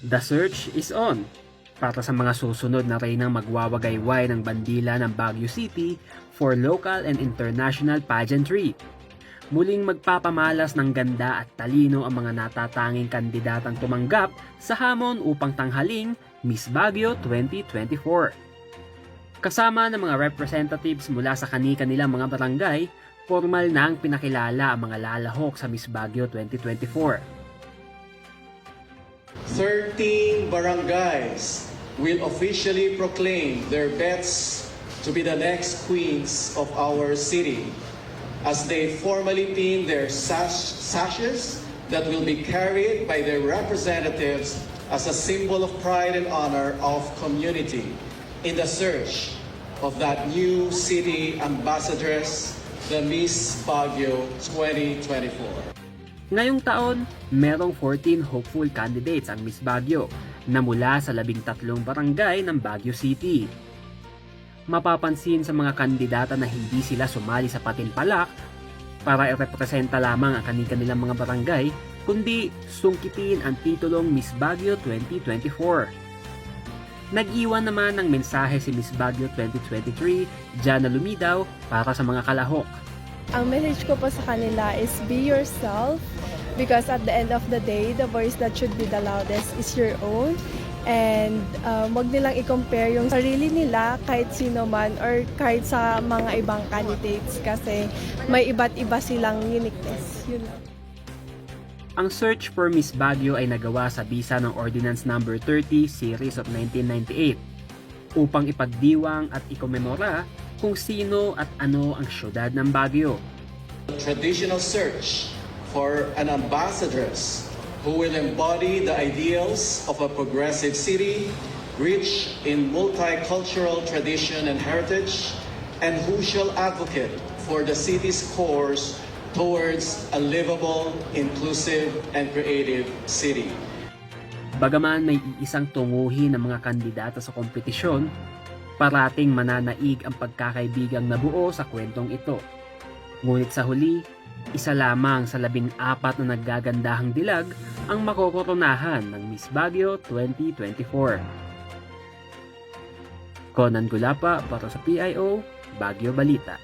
The search is on para sa mga susunod na reynang magwawagayway ng bandila ng Baguio City for local and international pageantry. Muling magpapamalas ng ganda at talino ang mga natatanging kandidatang tumanggap sa hamon upang tanghaling Miss Baguio 2024. Kasama ng mga representatives mula sa kani-kanilang mga barangay, formal na ang pinakilala ang mga lalahok sa Miss Baguio 2024. 13 barangays will officially proclaim their bets to be the next queens of our city as they formally pin their sashes that will be carried by their representatives as a symbol of pride and honor of community in the search of that new city ambassadress, the Miss Baguio 2024. Ngayong taon, merong 14 hopeful candidates ang Miss Baguio na mula sa 13 barangay ng Baguio City. Mapapansin sa mga kandidata na hindi sila sumali sa patimpalak para irepresenta lamang ang kanilang mga barangay, kundi sungkitin ang titulong Miss Baguio 2024. Nag-iwan naman ng mensahe si Miss Baguio 2023, Jana Lumidaw, para sa mga kalahok. Ang message ko po sa kanila is be yourself because at the end of the day, the voice that should be the loudest is your own. And wag nilang i-compare yung sarili nila kahit sino man or kahit sa mga ibang candidates kasi may iba't iba silang uniqueness. Yun lang. Ang search for Miss Baguio ay nagawa sa bisa ng Ordinance No. 30 Series of 1998 upang ipagdiwang at ikomemora kung sino at ano ang syudad ng Baguio. Traditional search for an ambassadress who will embody the ideals of a progressive city, rich in multicultural tradition and heritage, and who shall advocate for the city's course towards a livable, inclusive, and creative city. Bagaman may iisang tunguhin ng mga kandidata sa kompetisyon, parating mananaig ang pagkakaibigang nabuo sa kwentong ito. Ngunit sa huli, isa lamang sa 14 na naggagandahang dilag ang makokoronahan ng Miss Baguio 2024. Conan Gulapa para sa PIO, Baguio Balita.